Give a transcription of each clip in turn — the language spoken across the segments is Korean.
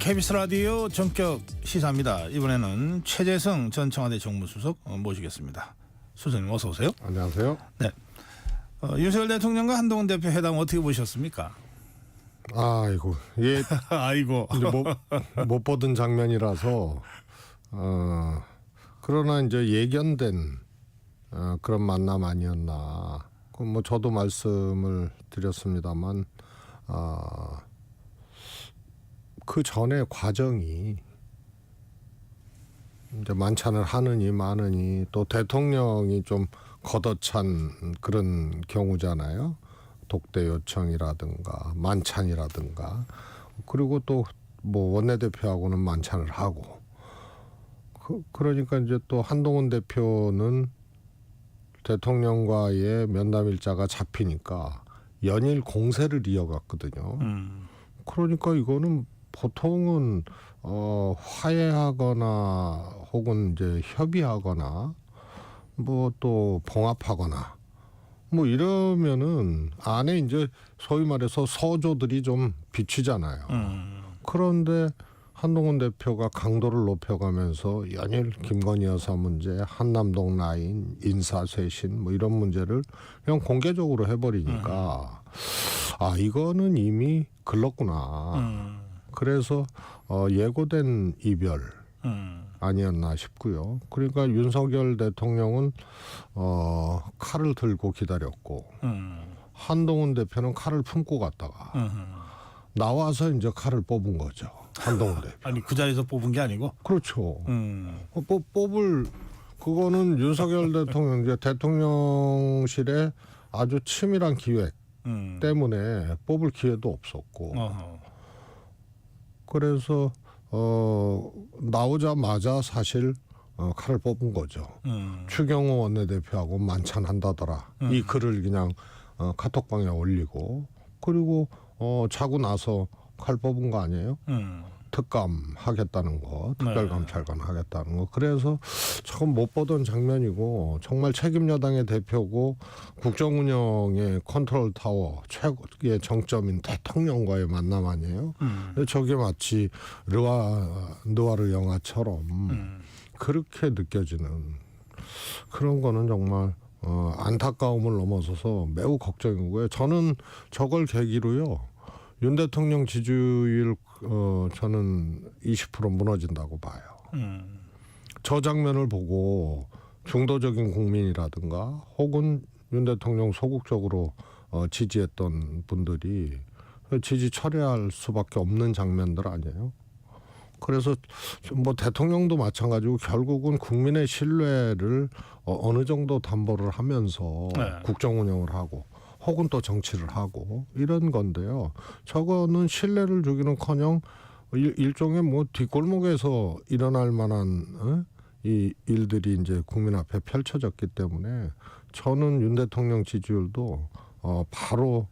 KBS 라디오 전격 시사입니다. 이번에는 최재성 전 청와대 정무수석 모시겠습니다. 수석님 어서 오세요. 안녕하세요. 네. 윤석열 대통령과 한동훈 대표 회담 어떻게 보셨습니까? 아이고, 예, 아이고. 이제 못 보던 장면이라서 그러나 이제 예견된 그런 만남 아니었나. 뭐 저도 말씀을 드렸습니다만 그 전에 과정이 이제 만찬을 하느니 마느니 또 대통령이 좀 걷어찬 그런 경우잖아요. 독대 요청이라든가 만찬이라든가 그리고 또 뭐 원내대표하고는 만찬을 하고 그러니까 이제 또 한동훈 대표는 대통령과의 면담 일자가 잡히니까 연일 공세를 이어갔거든요. 그러니까 이거는 보통은 화해하거나 혹은 이제 협의하거나 뭐 또 봉합하거나 뭐 이러면은 안에 이제 소위 말해서 서조들이 좀 비치잖아요. 그런데 한동훈 대표가 강도를 높여가면서 연일 김건희 여사 문제, 한남동 라인, 인사쇄신 뭐 이런 문제를 그냥 공개적으로 해버리니까 이거는 이미 글렀구나. 그래서 예고된 이별 아니었나 싶고요. 그러니까 윤석열 대통령은 칼을 들고 기다렸고 한동훈 대표는 칼을 품고 갔다가 나와서 이제 칼을 뽑은 거죠. 한동훈 대표. 아니 그 자리에서 뽑은 게 아니고. 그렇죠. 뽑을 그거는 윤석열 대통령 이제 대통령실의 아주 치밀한 기획 때문에 뽑을 기회도 없었고. 그래서 나오자마자 사실 칼을 뽑은 거죠. 추경호 원내대표하고 만찬한다더라. 이 글을 그냥 카톡방에 올리고 그리고 자고 나서 칼 뽑은 거 아니에요? 특감 하겠다는 거, 특별감찰관 하겠다는 거. 그래서 조금 못 보던 장면이고 정말 책임 여당의 대표고 국정운영의 컨트롤 타워 최고의 정점인 대통령과의 만남 아니에요? 저게 마치 느와르 영화처럼 그렇게 느껴지는 그런 거는 정말 안타까움을 넘어서서 매우 걱정이고요. 저는 저걸 계기로요. 윤 대통령 지지율 저는 20% 무너진다고 봐요. 저 장면을 보고 중도적인 국민이라든가 혹은 윤 대통령 소극적으로 지지했던 분들이 지지 철회할 수밖에 없는 장면들 아니에요. 그래서 뭐 대통령도 마찬가지고 결국은 국민의 신뢰를 어느 정도 담보를 하면서 국정운영을 하고 혹은 또 정치를 하고 이런 건데요. 저거는 신뢰를 주기는커녕 일종의 뭐 뒷골목에서 일어날 만한 이 일들이 이제 국민 앞에 펼쳐졌기 때문에 저는 윤 대통령 지지율도 바로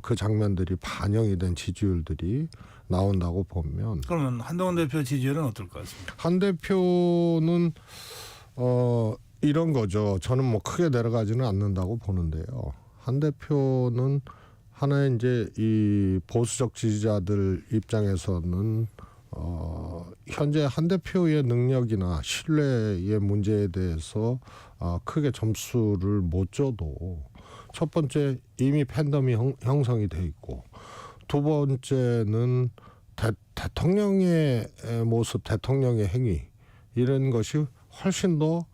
그 장면들이 반영이 된 지지율들이 나온다고 보면. 그러면 한동훈 대표 지지율은 어떨 것 같습니까? 한 대표는 이런 거죠. 저는 뭐 크게 내려가지는 않는다고 보는데요. 한 대표는 하나의 이제 이 보수적 지지자들 입장에서는 현재 한 대표의 능력이나 신뢰의 문제에 대해서 크게 점수를 못 줘도 첫 번째 이미 팬덤이 형성이 돼 있고 두 번째는 대통령의 모습, 대통령의 행위 이런 것이 훨씬 더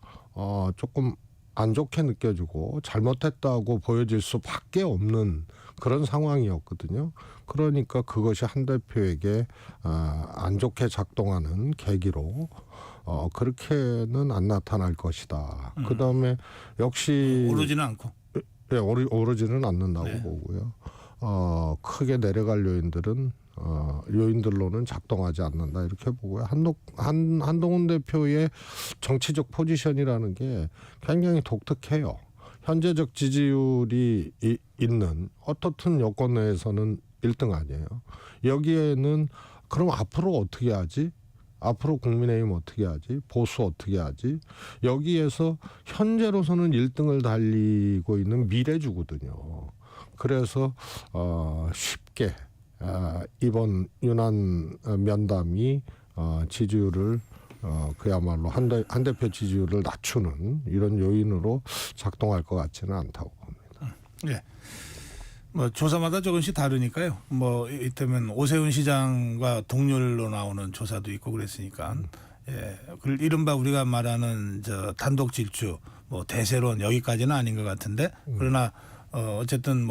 조금 안 좋게 느껴지고 잘못했다고 보여질 수밖에 없는 그런 상황이었거든요. 그러니까 그것이 한 대표에게 안 좋게 작동하는 계기로 그렇게는 안 나타날 것이다. 그다음에 역시 오르지는 않고. 네, 오르지는 않는다고 보고요. 크게 내려갈 요인들로는 작동하지 않는다 이렇게 보고요. 한동훈 대표의 정치적 포지션이라는 게 굉장히 독특해요. 현재적 지지율이 있는 어떻든 여권 내에서는 1등 아니에요. 여기에는 그럼 앞으로 어떻게 하지? 앞으로 국민의힘 어떻게 하지? 보수 어떻게 하지? 여기에서 현재로서는 1등을 달리고 있는 미래주거든요. 그래서 쉽게 이번 윤한 면담이 지지율을 그야말로 한 대표 지지율을 낮추는 이런 요인으로 작동할 것 같지는 않다고 봅니다. 예. 뭐 조사마다 조금씩 다르니까요. 뭐 이때면 오세훈 시장과 동률로 나오는 조사도 있고 그랬으니까. 예. 이른바 우리가 말하는 저 단독 질주, 뭐 대세론 여기까지는 아닌 것 같은데 그러나 어쨌든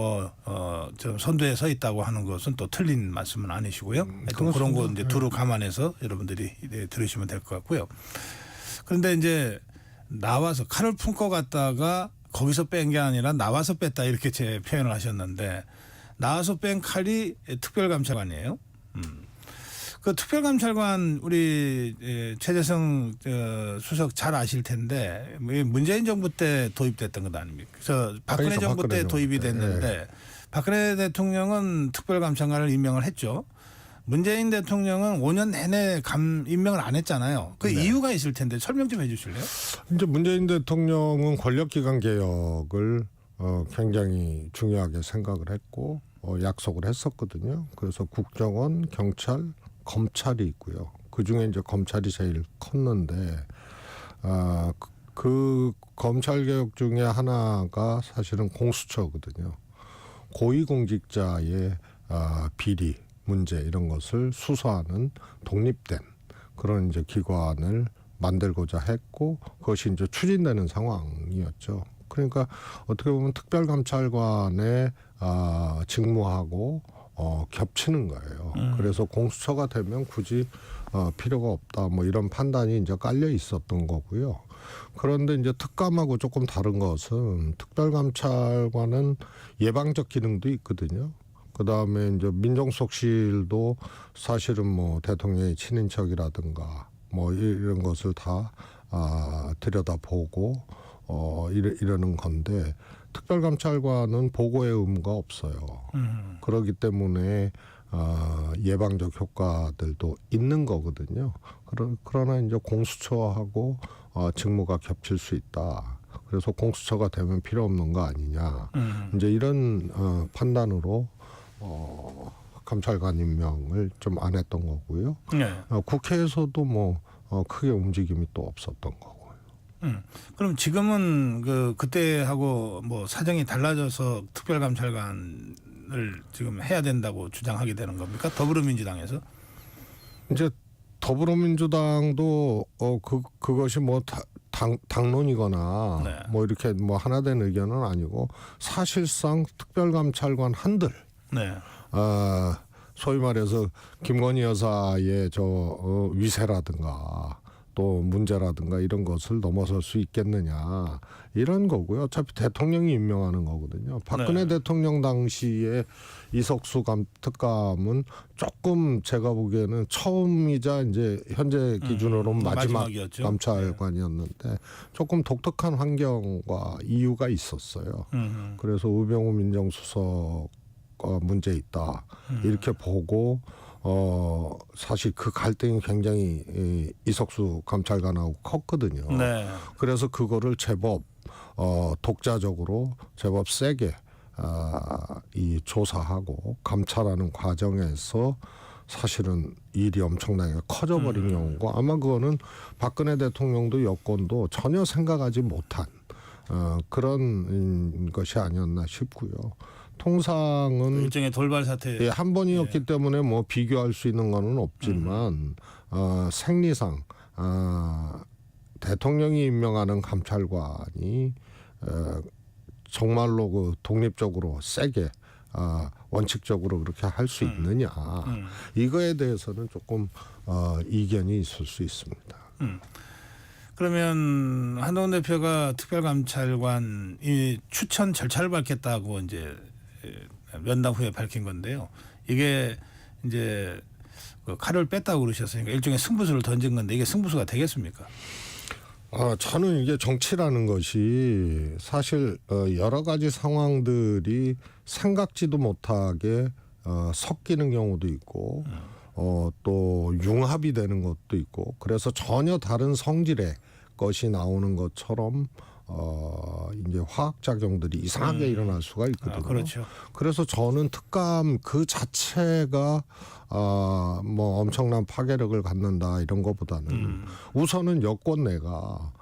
좀 선두에 서 있다고 하는 것은 또 틀린 말씀은 아니시고요. 그런 거 이제 두루 감안해서 여러분들이 들으시면 될 것 같고요. 그런데 이제 나와서 칼을 품고 갔다가 거기서 뺀 게 아니라 나와서 뺐다 이렇게 제 표현을 하셨는데 나와서 뺀 칼이 특별감찰관이에요. 그 특별감찰관 우리 최재성 수석 잘 아실 텐데 문재인 정부 때 도입됐던 것 아닙니까? 그래서 박근혜 정부 때 도입이 됐는데 박근혜 대통령은 특별감찰관을 임명을 했죠. 문재인 대통령은 5년 내내 임명을 안 했잖아요. 그 이유가 있을 텐데 설명 좀 해주실래요? 이제 문재인 대통령은 권력기관 개혁을 굉장히 중요하게 생각을 했고 약속을 했었거든요. 그래서 국정원, 경찰, 검찰이 있고요. 그 중에 이제 검찰이 제일 컸는데 그 검찰 개혁 중에 하나가 사실은 공수처거든요. 고위공직자의 비리 문제 이런 것을 수사하는 독립된 그런 이제 기관을 만들고자 했고 그것이 이제 추진되는 상황이었죠. 그러니까 어떻게 보면 특별감찰관의 직무하고 겹치는 거예요. 그래서 공수처가 되면 굳이 필요가 없다 뭐 이런 판단이 이제 깔려 있었던 거고요. 그런데 이제 특감하고 조금 다른 것은 특별감찰관은 예방적 기능도 있거든요. 그 다음에 이제 민정수석실도 사실은 뭐 대통령의 친인척이라든가 뭐 이런 것을 다 들여다보고 이러는 건데 특별감찰관은 보고의 의무가 없어요. 그렇기 때문에 예방적 효과들도 있는 거거든요. 그러나 이제 공수처하고 직무가 겹칠 수 있다. 그래서 공수처가 되면 필요 없는 거 아니냐. 이제 이런 판단으로 감찰관 임명을 좀 안 했던 거고요. 네. 국회에서도 뭐 크게 움직임이 또 없었던 거고요. 그럼 지금은 그때하고 뭐 사정이 달라져서 특별감찰관을 지금 해야 된다고 주장하게 되는 겁니까? 더불어민주당에서? 이제 더불어민주당도 그것이 뭐 당론이거나 네. 뭐 이렇게 뭐 하나된 의견은 아니고 사실상 특별감찰관 한들 네. 소위 말해서 김건희 여사의 위세라든가 또 문제라든가 이런 것을 넘어설 수 있겠느냐 이런 거고요. 어차피 대통령이 임명하는 거거든요. 박근혜 대통령 당시에 이석수 특감은 조금 제가 보기에는 처음이자 이제 현재 기준으로 마지막 마지막이었죠. 감찰관이었는데 조금 독특한 환경과 이유가 있었어요. 그래서 우병우 민정수석 문제 있다 이렇게 보고 사실 그 갈등이 굉장히 이석수 감찰관하고 컸거든요. 네. 그래서 그거를 제법 독자적으로 제법 세게 이 조사하고 감찰하는 과정에서 사실은 일이 엄청나게 커져버린 경우고 아마 그거는 박근혜 대통령도 여권도 전혀 생각하지 못한 그런 것이 아니었나 싶고요. 통상은 일종의 돌발 사태. 한 번이었기 때문에 뭐 비교할 수 있는 거는 없지만 생리상 대통령이 임명하는 감찰관이 정말로 그 독립적으로 세게 원칙적으로 그렇게 할 수 있느냐 이거에 대해서는 조금 이견이 있을 수 있습니다. 그러면 한동훈 대표가 특별감찰관 이 추천 절차를 밝혔다고 이제 면담 후에 밝힌 건데요. 이게 이제 칼을 뺐다고 그러셨으니까 일종의 승부수를 던진 건데 이게 승부수가 되겠습니까? 저는 이게 정치라는 것이 사실 여러 가지 상황들이 생각지도 못하게 섞이는 경우도 있고 또 융합이 되는 것도 있고 그래서 전혀 다른 성질의 것이 나오는 것처럼 이제 화학 작용들이 이상하게 일어날 수가 있거든요. 그렇죠. 그래서 저는 특감 그 자체가 뭐 엄청난 파괴력을 갖는다 이런 것보다는 우선은 여권 내가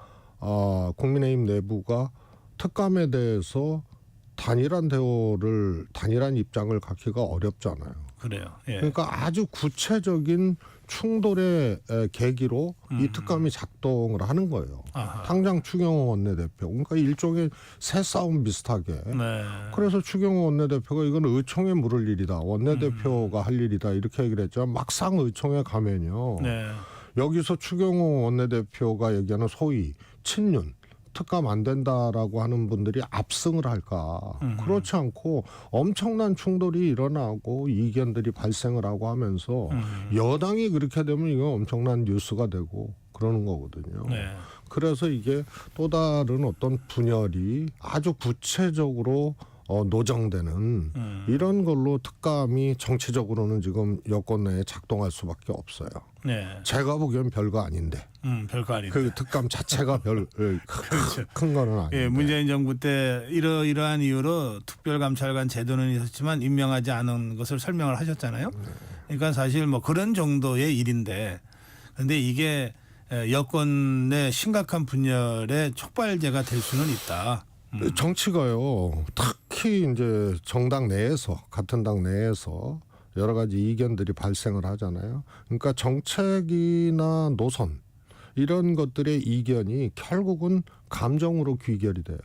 국민의힘 내부가 특감에 대해서 단일한 입장을 갖기가 어렵잖아요. 그래요. 예. 그러니까 아주 구체적인 충돌의 계기로 이 특감이 작동을 하는 거예요. 아하. 당장 추경호 원내대표. 그러니까 일종의 새싸움 비슷하게. 네. 그래서 추경호 원내대표가 이건 의총에 물을 일이다. 원내대표가 할 일이다. 이렇게 얘기를 했지만 막상 의총에 가면요. 네. 여기서 추경호 원내대표가 얘기하는 소위 친윤. 특감 안 된다라고 하는 분들이 압승을 할까? 그렇지 않고 엄청난 충돌이 일어나고 이견들이 발생을 하고 하면서 여당이 그렇게 되면 이건 엄청난 뉴스가 되고 그러는 거거든요. 네. 그래서 이게 또 다른 어떤 분열이 아주 구체적으로 노정되는 이런 걸로 특감이 정치적으로는 지금 여권 내에 작동할 수밖에 없어요. 네. 제가 보기엔 별거 아닌데. 별거 아닌데. 그 특감 자체가 별 큰 거는 아니에요. 예, 문재인 정부 때 이러이러한 이유로 특별감찰관 제도는 있었지만 임명하지 않은 것을 설명을 하셨잖아요. 그러니까 사실 뭐 그런 정도의 일인데, 그런데 이게 여권 내 심각한 분열의 촉발제가 될 수는 있다. 정치가요, 특히 이제 정당 내에서 같은 당 내에서 여러 가지 이견들이 발생을 하잖아요. 그러니까 정책이나 노선 이런 것들의 이견이 결국은 감정으로 귀결이 돼요.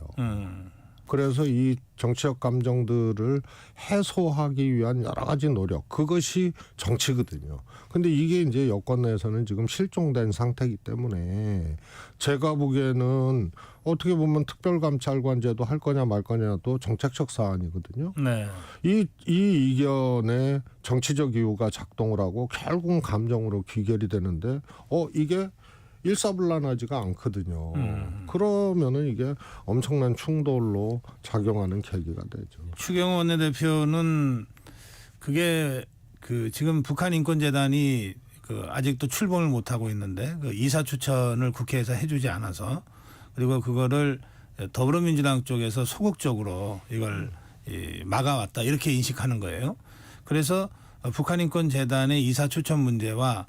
그래서 이 정치적 감정들을 해소하기 위한 여러 가지 노력, 그것이 정치거든요. 근데 이게 이제 여권 내에서는 지금 실종된 상태이기 때문에 제가 보기에는 어떻게 보면 특별감찰관제도 할 거냐 말 거냐도 정책적 사안이거든요. 네. 이 이견에 정치적 이유가 작동을 하고 결국은 감정으로 귀결이 되는데 이게 일사불란하지가 않거든요. 그러면은 이게 엄청난 충돌로 작용하는 계기가 되죠. 추경호 원내대표는 그게 지금 북한인권재단이 아직도 출범을 못 하고 있는데 이사 추천을 국회에서 해주지 않아서, 그리고 그거를 더불어민주당 쪽에서 소극적으로 이걸 막아왔다 이렇게 인식하는 거예요. 그래서 북한인권재단의 이사 추천 문제와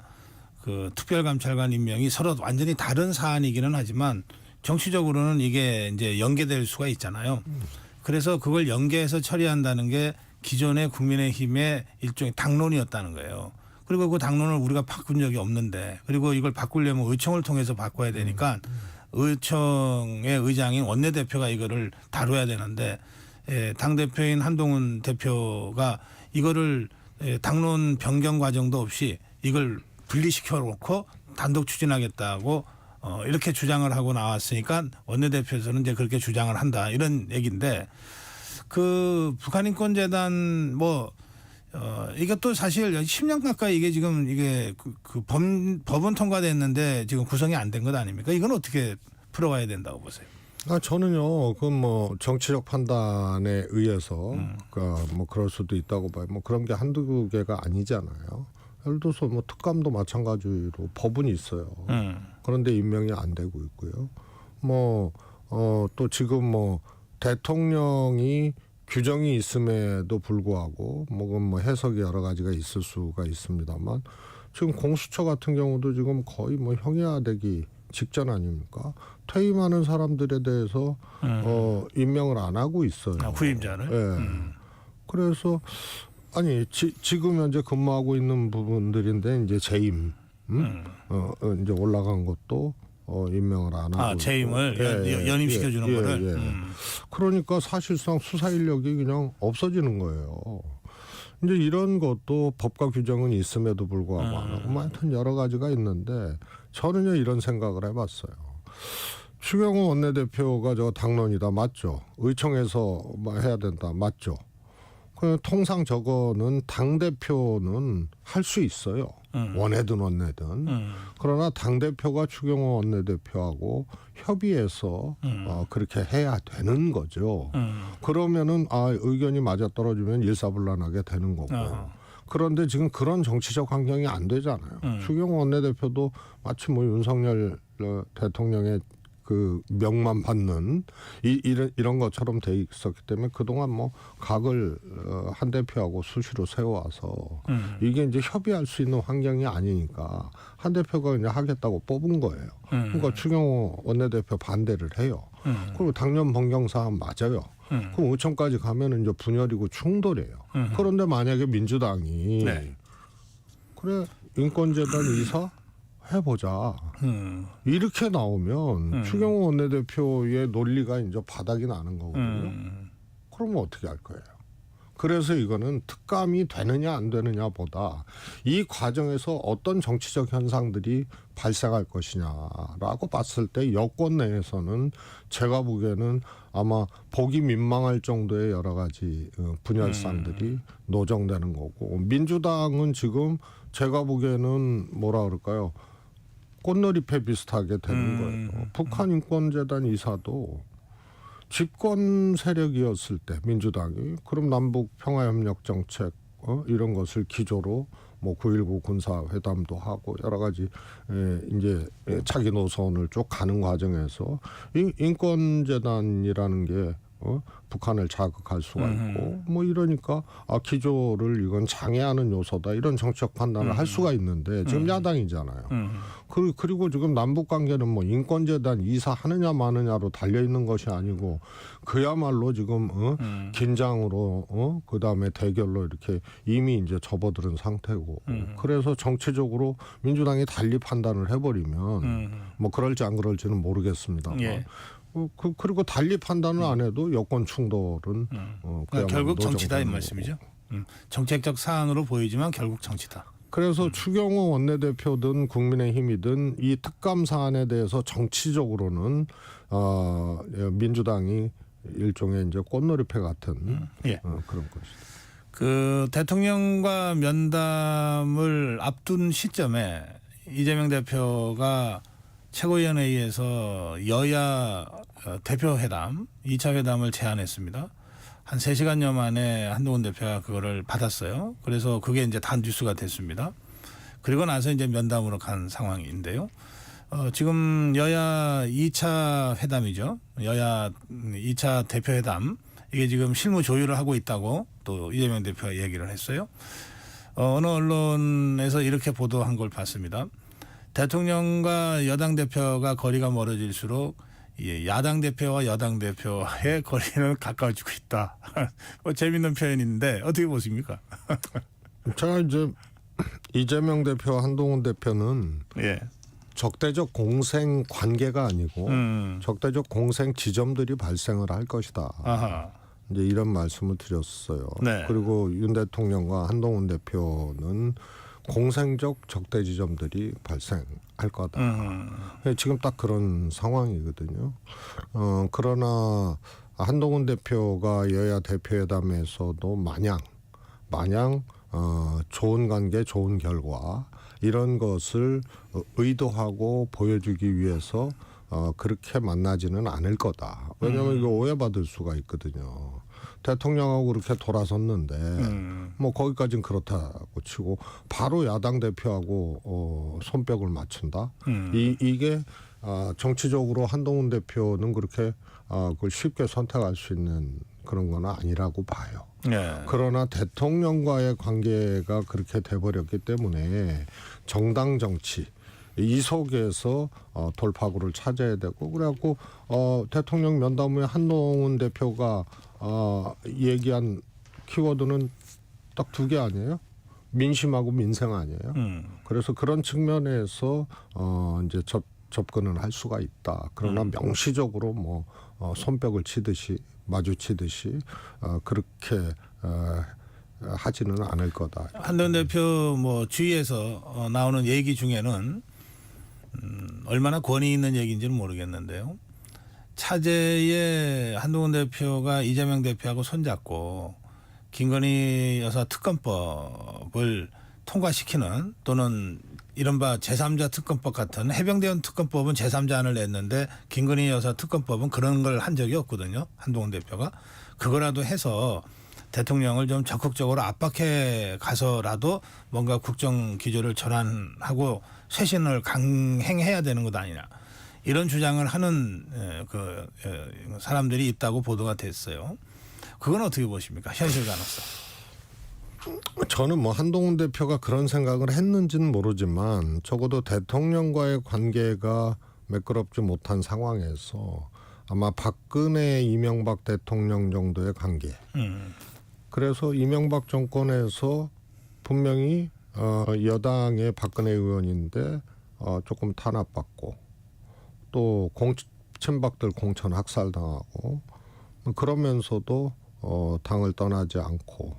그 특별감찰관 임명이 서로 완전히 다른 사안이기는 하지만 정치적으로는 이게 이제 연계될 수가 있잖아요. 그래서 그걸 연계해서 처리한다는 게 기존의 국민의힘의 일종의 당론이었다는 거예요. 그리고 그 당론을 우리가 바꾼 적이 없는데, 그리고 이걸 바꾸려면 의총을 통해서 바꿔야 되니까 의총의 의장인 원내대표가 이거를 다뤄야 되는데, 당대표인 한동훈 대표가 이거를 당론 변경 과정도 없이 이걸 분리시켜 놓고 단독 추진하겠다고 이렇게 주장을 하고 나왔으니까 원내대표에서는 이제 그렇게 주장을 한다 이런 얘기인데, 그 북한인권재단 이것도 사실 10년 가까이 이게 지금 이게 법은 통과됐는데 지금 구성이 안 된 것 아닙니까? 이건 어떻게 풀어가야 된다고 보세요? 저는요, 그건 정치적 판단에 의해서 그럴 수도 있다고 봐요. 그런 게 한두 개가 아니잖아요. 예를 들어서 특감도 마찬가지로 법은 있어요. 그런데 임명이 안 되고 있고요. 또 지금 대통령이 규정이 있음에도 불구하고 해석이 여러 가지가 있을 수가 있습니다만, 지금 공수처 같은 경우도 지금 거의 형이화되기 직전 아닙니까? 퇴임하는 사람들에 대해서 임명을 안 하고 있어요. 후임자를. 네. 그래서 지금 현재 근무하고 있는 부분들인데 이제 재임, 이제 올라간 것도 임명을 안 하고. 재임을 연임시켜 주는 거를. 그러니까 사실상 수사 인력이 그냥 없어지는 거예요. 이제 이런 것도 법과 규정은 있음에도 불구하고 안 하고, 하여튼 여러 가지가 있는데 저는요 이런 생각을 해봤어요. 추경호 원내대표가 당론이다 맞죠? 의총에서 해야 된다 맞죠? 통상 저거는 당대표는 할 수 있어요. 원내든 원내든. 그러나 당대표가 추경호 원내대표하고 협의해서 그렇게 해야 되는 거죠. 그러면은 의견이 맞아떨어지면 일사불란하게 되는 거고. 그런데 지금 그런 정치적 환경이 안 되잖아요. 추경호 원내대표도 마치 윤석열 대통령의 그 명만 받는 이런 것처럼 돼 있었기 때문에 그동안 뭐 각을 한 대표하고 수시로 세워와서 이게 이제 협의할 수 있는 환경이 아니니까 한 대표가 그냥 하겠다고 뽑은 거예요. 그러니까 추경호 원내대표 반대를 해요. 그리고 당년 변경 사안 맞아요. 그럼 5천까지 가면은 이제 분열이고 충돌이에요. 그런데 만약에 민주당이 네. 그래 인권재단 이사 해보자 이렇게 나오면 추경호 원내대표의 논리가 이제 바닥이 나는 거거든요. 그러면 어떻게 할 거예요? 그래서 이거는 특감이 되느냐 안 되느냐보다 이 과정에서 어떤 정치적 현상들이 발생할 것이냐라고 봤을 때 여권 내에서는 제가 보기에는 아마 보기 민망할 정도의 여러 가지 분열상들이 노정되는 거고 민주당은 지금 제가 보기에는 뭐라 그럴까요? 꽃놀이패 비슷하게 되는 거예요. 북한 인권재단 이사도 집권 세력이었을 때 민주당이 그럼 남북 평화협력 정책 이런 것을 기조로 뭐 9.19 군사회담도 하고 여러 가지 이제 자기 노선을 쭉 가는 과정에서 인권재단이라는 게 북한을 자극할 수가 있고 뭐 이러니까 기조를 이건 장애하는 요소다 이런 정치적 판단을 할 수가 있는데 지금 야당이잖아요. 그리고 지금 남북 관계는 뭐 인권재단 이사 하느냐 마느냐로 달려 있는 것이 아니고 그야말로 지금 긴장으로 그다음에 대결로 이렇게 이미 이제 접어들은 상태고 그래서 정치적으로 민주당이 달리 판단을 해버리면 뭐 그럴지 안 그럴지는 모르겠습니다만. 예. 그리고 달리 판단을 안 해도 여권 충돌은 결국 정치다 이 노정되는 말씀이죠. 정책적 사안으로 보이지만 결국 정치다. 그래서 추경호 원내대표든 국민의힘이든 이 특감 사안에 대해서 정치적으로는 민주당이 일종의 이제 꽃놀이패 같은 그런 것이다. 그 대통령과 면담을 앞둔 시점에 이재명 대표가 최고위원회의에서 여야 대표회담 2차 회담을 제안했습니다. 한 3시간여 만에 한동훈 대표가 그거를 받았어요. 그래서 그게 이제 다 뉴스가 됐습니다. 그리고 나서 이제 면담으로 간 상황인데요. 지금 여야 2차 회담이죠. 여야 2차 대표회담 이게 지금 실무 조율을 하고 있다고 또 이재명 대표가 얘기를 했어요. 어느 언론에서 이렇게 보도한 걸 봤습니다. 대통령과 여당 대표가 거리가 멀어질수록 야당 대표와 여당 대표의 거리는 가까워지고 있다. 뭐 재밌는 표현인데 어떻게 보십니까? 제가 이제 이재명 대표와 한동훈 대표는 적대적 공생 관계가 아니고 적대적 공생 지점들이 발생을 할 것이다. 아하. 이제 이런 말씀을 드렸어요. 네. 그리고 윤 대통령과 한동훈 대표는 공생적 적대 지점들이 발생할 거다. 지금 딱 그런 상황이거든요. 그러나 한동훈 대표가 여야 대표회담에서도 마냥 좋은 관계, 좋은 결과 이런 것을 의도하고 보여주기 위해서 그렇게 만나지는 않을 거다. 왜냐하면 이거 오해받을 수가 있거든요. 대통령하고 그렇게 돌아섰는데 뭐 거기까지는 그렇다고 치고 바로 야당 대표하고 손뼉을 맞춘다. 이게 정치적으로 한동훈 대표는 그렇게 그걸 쉽게 선택할 수 있는 그런 건 아니라고 봐요. 그러나 대통령과의 관계가 그렇게 돼버렸기 때문에 정당 정치 이 속에서 돌파구를 찾아야 되고 그래갖고 대통령 면담 후에 한동훈 대표가 얘기한 키워드는 딱 2개 아니에요? 민심하고 민생 아니에요? 그래서 그런 측면에서 이제 접근은 할 수가 있다. 그러나 명시적으로 뭐 손뼉을 치듯이 마주치듯이 그렇게 하지는 않을 거다. 한동훈 대표 뭐 주위에서 나오는 얘기 중에는 얼마나 권위 있는 얘기인지는 모르겠는데요. 차제에 한동훈 대표가 이재명 대표하고 손잡고 김건희 여사 특검법을 통과시키는 또는 이른바 제3자 특검법 같은 해병대원 특검법은 제3자안을 냈는데 김건희 여사 특검법은 그런 걸 한 적이 없거든요. 한동훈 대표가. 그거라도 해서 대통령을 좀 적극적으로 압박해 가서라도 뭔가 국정 기조를 전환하고 쇄신을 강행해야 되는 것 아니냐. 이런 주장을 하는 사람들이 있다고 보도가 됐어요. 그건 어떻게 보십니까? 현실 가능성. 저는 뭐 한동훈 대표가 그런 생각을 했는지는 모르지만 적어도 대통령과의 관계가 매끄럽지 못한 상황에서 아마 박근혜 이명박 대통령 정도의 관계. 그래서 이명박 정권에서 분명히 여당의 박근혜 의원인데 조금 탄압받고 또 친박들 공천 학살당하고 그러면서도 당을 떠나지 않고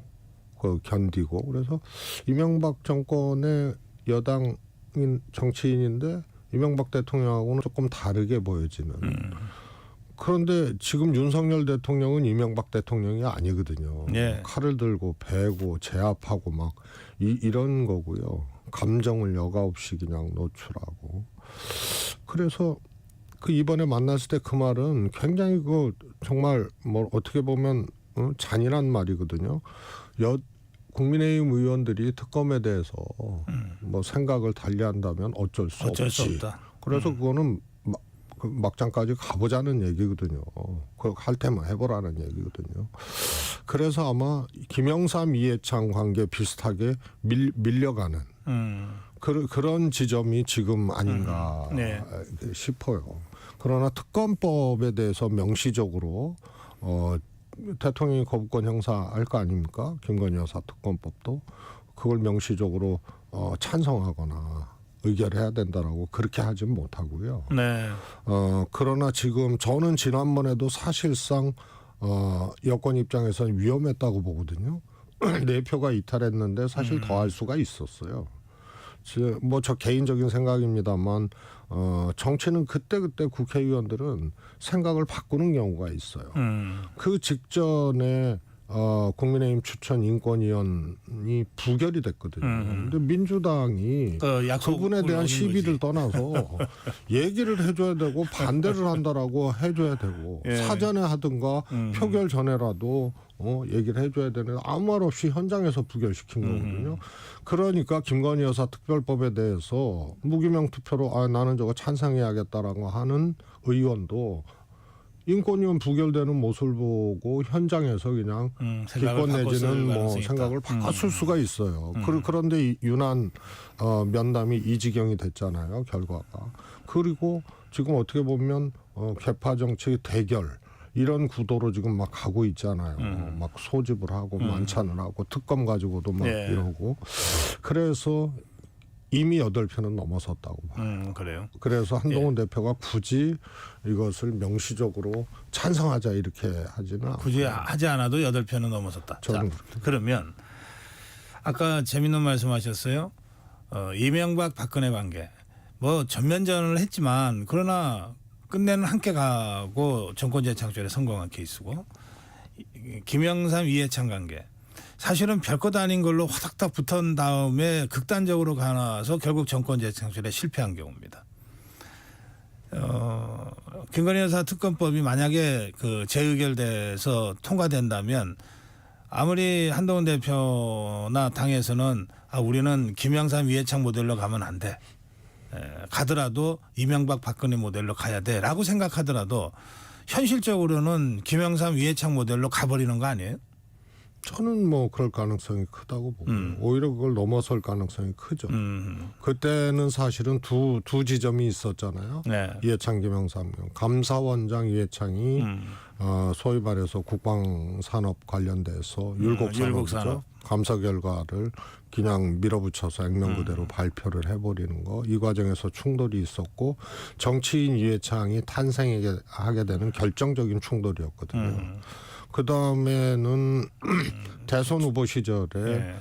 견디고 그래서 이명박 정권의 여당인 정치인인데 이명박 대통령하고는 조금 다르게 보여지는. 그런데 지금 윤석열 대통령은 이명박 대통령이 아니거든요. 예. 칼을 들고 베고 제압하고 막 이런 거고요. 감정을 여과 없이 그냥 노출하고. 그래서 그 이번에 만났을 때 그 말은 굉장히 정말 뭐 어떻게 보면 잔인한 말이거든요. 국민의힘 의원들이 특검에 대해서 뭐 생각을 달리한다면 어쩔 수 없다. 그래서 그거는 막장까지 가보자는 얘기거든요. 그거 할 때만 해보라는 얘기거든요. 그래서 아마 김영삼 이해창 관계 비슷하게 밀려가는 그런 지점이 지금 아닌가 네. 싶어요. 그러나 특검법에 대해서 명시적으로 대통령이 거부권 행사할 거 아닙니까? 김건희 여사 특검법도 그걸 명시적으로 찬성하거나 의결해야 된다라고 그렇게 하진 못하고요. 네. 그러나 지금 저는 지난번에도 사실상 여권 입장에서는 위험했다고 보거든요. 4표가 이탈했는데 사실 더 할 수가 있었어요. 뭐 저 개인적인 생각입니다만 정치는 그때그때 국회의원들은 생각을 바꾸는 경우가 있어요. 그 직전에 국민의힘 추천 인권위원이 부결이 됐거든요. 근데 민주당이 그분에 대한 시비를 떠나서 얘기를 해줘야 되고 반대를 한다라고 해줘야 되고 예. 사전에 하든가 표결 전에라도 얘기를 해줘야 되는 아무 말 없이 현장에서 부결시킨 거거든요. 그러니까 김건희 여사 특별법에 대해서 무기명 투표로 나는 저거 찬성해야겠다라고 하는 의원도 인권위원 부결되는 모습을 보고 현장에서 그냥 기권 내지는 뭐 생각을 바꿨을 수가 있어요. 그런데 유난 면담이 이 지경이 됐잖아요. 결과가. 그리고 지금 어떻게 보면 개파 정치 대결 이런 구도로 지금 막 가고 있잖아요. 막 소집을 하고 만찬을 하고 특검 가지고도 막 예. 이러고. 그래서 이미 8표는 넘어섰다고 봐요. 그래요. 그래서 한동훈 대표가 굳이 이것을 명시적으로 찬성하자 이렇게 하지는 않고. 굳이 하지 않아도 8표는 넘어섰다. 저는 자, 그러면 아까 재밌는 말씀하셨어요. 이명박 박근혜 관계. 뭐 전면전을 했지만 그러나 끝내는 함께 가고 정권 재창출에 성공한 케이스고 김영삼 이해창 관계. 사실은 별것 아닌 걸로 화닥닥 붙은 다음에 극단적으로 가나서 결국 정권 재창출에 실패한 경우입니다. 김건희 여사 특검법이 만약에 재의결돼서 통과된다면 아무리 한동훈 대표나 당에서는 우리는 김영삼 이해창 모델로 가면 안 돼. 가더라도 이명박 박근혜 모델로 가야 돼라고 생각하더라도 현실적으로는 김영삼 이해창 모델로 가버리는 거 아니에요? 저는 뭐 그럴 가능성이 크다고 보고 오히려 그걸 넘어설 가능성이 크죠. 그때는 사실은 두 지점이 있었잖아요. 네. 이해창 김영삼 감사원장 이해창이 소위 말해서 국방산업 관련돼서 율곡산업이죠. 감사 결과를 그냥 밀어붙여서 액면 그대로 발표를 해버리는 거. 이 과정에서 충돌이 있었고 정치인 이해창이 탄생하게 되는 결정적인 충돌이었거든요. 그 다음에는 대선 후보 시절에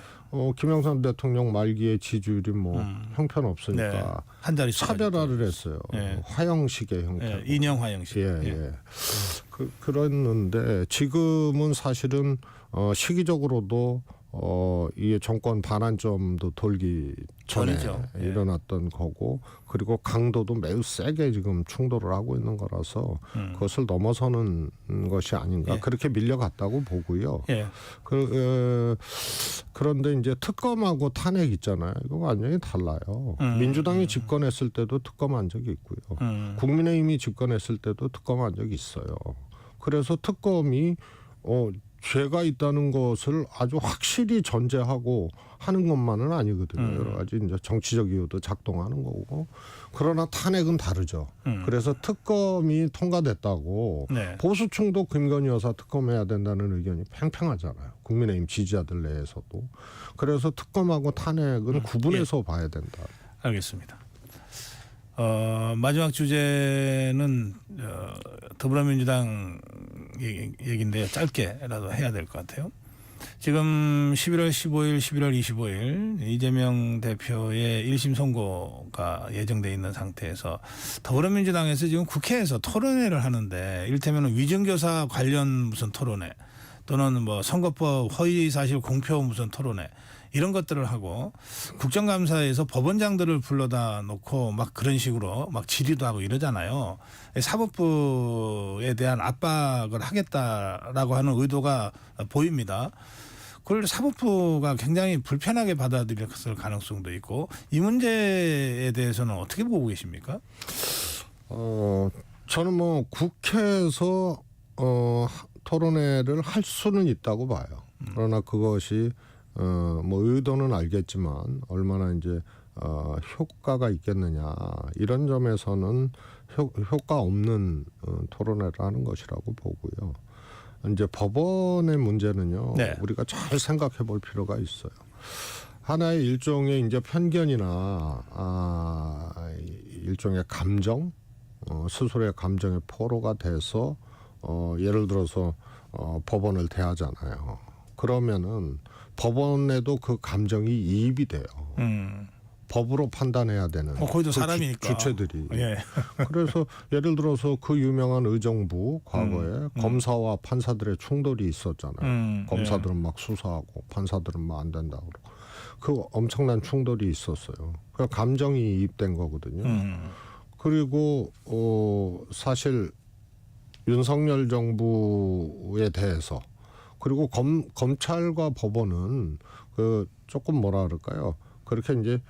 김영삼 대통령 말기에 지지율이 뭐 형편없으니까 네. 한 자리 차별화를 했어요. 네. 화형식의 형태. 인형 화형식. 예. 그랬는데 지금은 사실은 시기적으로도 이게 정권 반환점도 돌기 전에 전이죠. 예. 일어났던 거고 그리고 강도도 매우 세게 지금 충돌을 하고 있는 거라서 그것을 넘어서는 것이 아닌가 예. 그렇게 밀려갔다고 보고요. 예. 그런데 이제 특검하고 탄핵 있잖아요. 이거 완전히 달라요. 민주당이 집권했을 때도 특검한 적이 있고요. 국민의힘이 집권했을 때도 특검한 적이 있어요. 그래서 특검이 죄가 있다는 것을 아주 확실히 전제하고 하는 것만은 아니거든요. 여러 가지 이제 정치적 이유도 작동하는 거고. 그러나 탄핵은 다르죠. 그래서 특검이 통과됐다고 네. 보수층도 김건희 여사 특검해야 된다는 의견이 팽팽하잖아요. 국민의힘 지지자들 내에서도. 그래서 특검하고 탄핵은 구분해서 봐야 된다. 알겠습니다. 마지막 주제는 더불어민주당 얘기인데요. 짧게라도 해야 될 것 같아요. 지금 11월 15일, 11월 25일 이재명 대표의 1심 선고가 예정돼 있는 상태에서 더불어민주당에서 지금 국회에서 토론회를 하는데 이를테면 위증교사 관련 무슨 토론회 또는 뭐 선거법 허위사실 공표 무슨 토론회 이런 것들을 하고 국정감사에서 법원장들을 불러다 놓고 막 그런 식으로 막 질의도 하고 이러잖아요. 사법부에 대한 압박을 하겠다라고 하는 의도가 보입니다. 그걸 사법부가 굉장히 불편하게 받아들였을 가능성도 있고 이 문제에 대해서는 어떻게 보고 계십니까? 저는 뭐 국회에서 토론회를 할 수는 있다고 봐요. 그러나 그것이 뭐 의도는 알겠지만 얼마나 이제 효과가 있겠느냐 이런 점에서는 효과 없는 토론회를 하는 것이라고 보고요. 이제 법원의 문제는요. 네. 우리가 잘 생각해 볼 필요가 있어요. 하나의 일종의 이제 편견이나 일종의 감정, 스스로의 감정의 포로가 돼서 예를 들어서 법원을 대하잖아요. 그러면은 법원에도 그 감정이 이입이 돼요. 법으로 판단해야 되는 거기도 사람이니까. 주체들이. 예. 그래서 예를 들어서 그 유명한 의정부 과거에 검사와 판사들의 충돌이 있었잖아요. 검사들은 막 수사하고 판사들은 막 안 된다고 그러고 그 엄청난 충돌이 있었어요. 그 감정이 이입된 거거든요. 그리고 사실 윤석열 정부에 대해서 그리고 검찰과 법원은 그 조금 뭐라 그럴까요? 그렇게 이제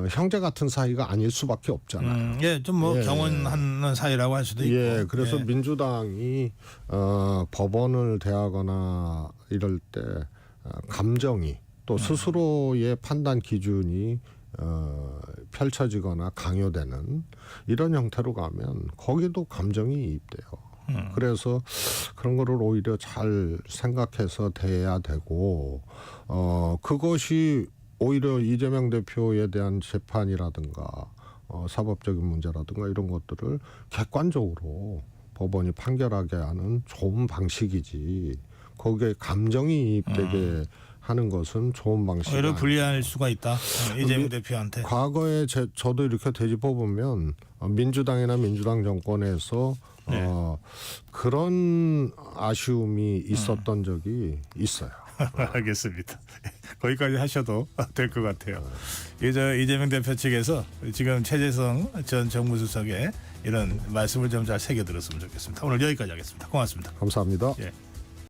형제 같은 사이가 아닐 수밖에 없잖아요. 예, 좀 뭐 경원하는 사이라고 할 수도 있고. 예, 그래서 예. 민주당이 법원을 대하거나 이럴 때 감정이 또 스스로의 판단 기준이 펼쳐지거나 강요되는 이런 형태로 가면 거기도 감정이 이입돼요. 그래서 그런 거를 오히려 잘 생각해서 대해야 되고 그것이 오히려 이재명 대표에 대한 재판이라든가 사법적인 문제라든가 이런 것들을 객관적으로 법원이 판결하게 하는 좋은 방식이지 거기에 감정이 이입되게 하는 것은 좋은 방식이 오히려 아니에요. 불리할 수가 있다. 이재명 대표한테. 과거에 저도 이렇게 되짚어 보면 민주당이나 민주당 정권에서 그런 아쉬움이 있었던 적이 있어요. 알겠습니다. 거기까지 하셔도 될 것 같아요. 이재명 대표 측에서 지금 최재성 전 정무수석의 이런 말씀을 좀 잘 새겨 들었으면 좋겠습니다. 오늘 여기까지 하겠습니다. 고맙습니다. 감사합니다. 예.